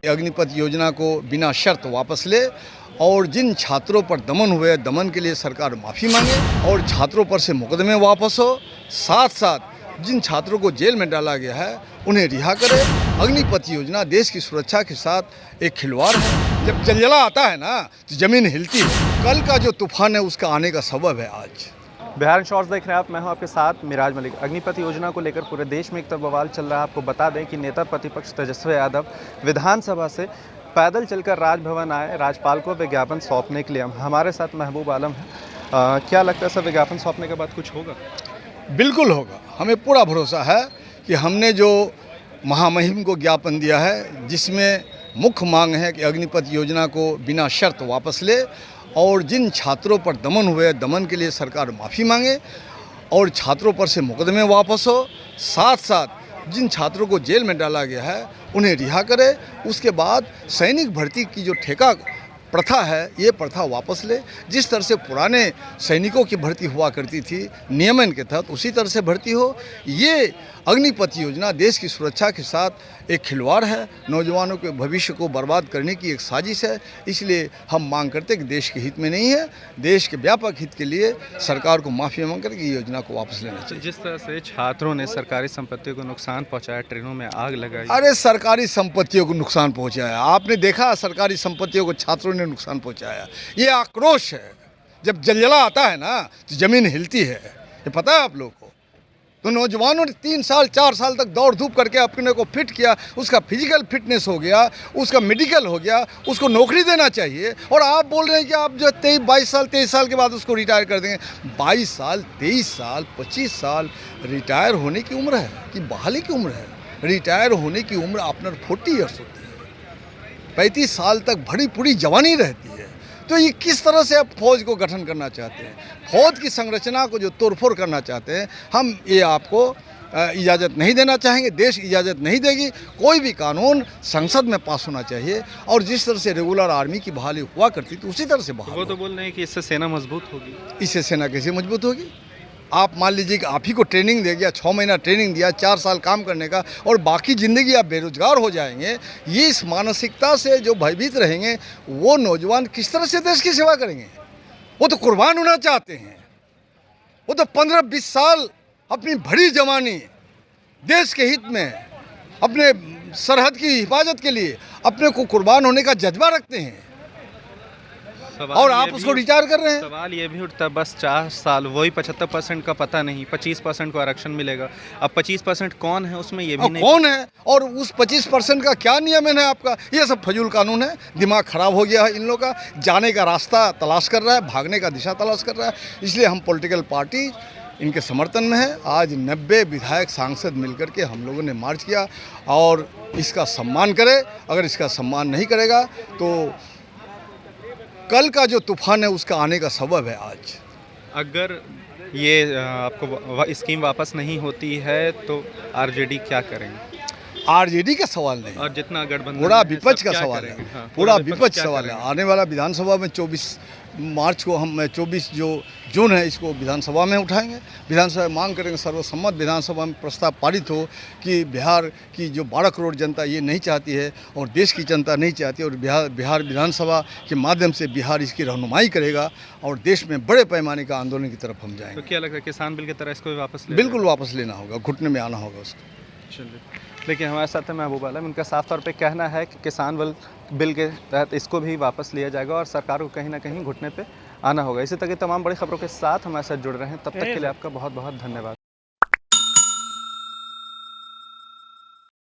अग्निपथ योजना को बिना शर्त वापस ले और जिन छात्रों पर दमन हुए दमन के लिए सरकार माफ़ी मांगे और छात्रों पर से मुकदमे वापस हो। साथ साथ जिन छात्रों को जेल में डाला गया है उन्हें रिहा करे। अग्निपथ योजना देश की सुरक्षा के साथ एक खिलवाड़ है। जब जलजला आता है ना तो ज़मीन हिलती है। कल का जो तूफान है उसका आने का सबब है आज। बिहार शॉर्ट्स देख रहे हैं आप, मैं हूं आपके साथ मिराज मलिक। अग्निपथ योजना को लेकर पूरे देश में एक तरफ बवाल चल रहा है। आपको बता दें कि नेता प्रतिपक्ष तेजस्वी यादव विधानसभा से पैदल चलकर राजभवन आए राज्यपाल को विज्ञापन सौंपने के लिए। हमारे साथ महबूब आलम है। क्या लगता है सर, विज्ञापन सौंपने के बाद कुछ होगा? बिल्कुल होगा, हमें पूरा भरोसा है कि हमने जो महामहिम को ज्ञापन दिया है जिसमें मुख्य मांग है कि अग्निपथ योजना को बिना शर्त वापस ले और जिन छात्रों पर दमन हुए दमन के लिए सरकार माफ़ी मांगे और छात्रों पर से मुकदमे वापस हो। साथ साथ जिन छात्रों को जेल में डाला गया है उन्हें रिहा करे। उसके बाद सैनिक भर्ती की जो ठेका प्रथा है ये प्रथा वापस ले। जिस तरह से पुराने सैनिकों की भर्ती हुआ करती थी नियमन के तहत उसी तरह से भर्ती हो। ये अग्निपथ योजना देश की सुरक्षा के साथ एक खिलवाड़ है, नौजवानों के भविष्य को बर्बाद करने की एक साजिश है। इसलिए हम मांग करते हैं कि देश के हित में नहीं है, देश के व्यापक हित के लिए सरकार को माफ़ी मांग करके ये योजना को वापस लेना चाहिए। जिस तरह से छात्रों ने सरकारी संपत्तियों को नुकसान पहुंचाया, ट्रेनों में आग लगाई। अरे सरकारी संपत्तियों को नुकसान पहुंचाया, आपने देखा सरकारी संपत्तियों को छात्रों ने नुकसान पहुंचाया। ये आक्रोश है। जब जलजला आता है ना तो ज़मीन हिलती है, ये पता है आप लोगों को। तो नौजवानों ने 3 साल 4 साल तक दौड़ धूप करके अपने को फिट किया, उसका फिजिकल फिटनेस हो गया, उसका मेडिकल हो गया, उसको नौकरी देना चाहिए। और आप बोल रहे हैं कि आप जो 23 साल के बाद उसको रिटायर कर देंगे। 22 साल 23 साल 25 साल रिटायर होने की उम्र है कि बहाली की उम्र है? रिटायर होने की उम्र आफ्टर 40 ईयर्स होती है। 35 साल तक भरी पूरी जवानी रहती है। तो ये किस तरह से आप फौज को गठन करना चाहते हैं? फौज की संरचना को जो तोड़फोड़ करना चाहते हैं, हम ये आपको इजाज़त नहीं देना चाहेंगे। देश इजाज़त नहीं देगी। कोई भी कानून संसद में पास होना चाहिए और जिस तरह से रेगुलर आर्मी की बहाली हुआ करती थी उसी तरह से बहाल। वो तो बोल रहे हैं कि इससे सेना मजबूत होगी। इससे सेना कैसे मजबूत होगी? आप मान लीजिए कि आप ही को ट्रेनिंग दे गया, 6 महीना ट्रेनिंग दिया, 4 साल काम करने का और बाकी ज़िंदगी आप बेरोजगार हो जाएंगे। ये इस मानसिकता से जो भयभीत रहेंगे वो नौजवान किस तरह से देश की सेवा करेंगे? वो तो कुर्बान होना चाहते हैं। वो तो 15-20 साल अपनी भरी जवानी देश के हित में, अपने सरहद की हिफाजत के लिए अपने को कुर्बान होने का जज्बा रखते हैं और आप उसको रिटायर कर रहे हैं। सवाल ये भी उठता है, बस 4 साल वही 75% का पता नहीं, 25% को आरक्षण मिलेगा। अब 25% कौन है उसमें ये भी नहीं कौन है और उस 25% का क्या नियमन है आपका? ये सब फजूल कानून है। दिमाग खराब हो गया है इन लोगों का। जाने का रास्ता तलाश कर रहा है, भागने का दिशा तलाश कर रहा है। इसलिए हम पॉलिटिकल पार्टी इनके समर्थन में है। आज 90 विधायक सांसद मिलकर के हम लोगों ने मार्च किया और इसका सम्मान करे। अगर इसका सम्मान नहीं करेगा तो कल का जो तूफान है उसका आने का सबब है आज। अगर ये आपको स्कीम वापस नहीं होती है तो आरजेडी क्या करेंगे? आरजेडी का सवाल नहीं, और जितना गठबंधन पूरा विपक्ष का सवाल है। हाँ, पूरा विपक्ष सवाल है। आने वाला विधानसभा में 24 मार्च को हम 24 जो जून है इसको विधानसभा में उठाएंगे। विधानसभा में मांग करेंगे, सर्वसम्मत विधानसभा में प्रस्ताव पारित हो कि बिहार की जो 12 करोड़ जनता ये नहीं चाहती है और देश की जनता नहीं चाहती और बिहार विधानसभा के माध्यम से बिहार इसकी रहनुमाई करेगा और देश में बड़े पैमाने का आंदोलन की तरफ हम जाएंगे। तो क्या लगता है किसान बिल की तरह इसको भी वापस बिल्कुल वापस लेना होगा, घुटने में आना होगा उसको। चलिए, लेकिन हमारे साथ है महबूब आलम। उनका साफ तौर पे कहना है कि किसान बिल के तहत इसको भी वापस लिया जाएगा और सरकार को कहीं ना कहीं घुटने पे आना होगा। इसी तरह की तमाम बड़ी खबरों के साथ हमारे साथ जुड़ रहे हैं। तब तक के लिए आपका बहुत बहुत धन्यवाद।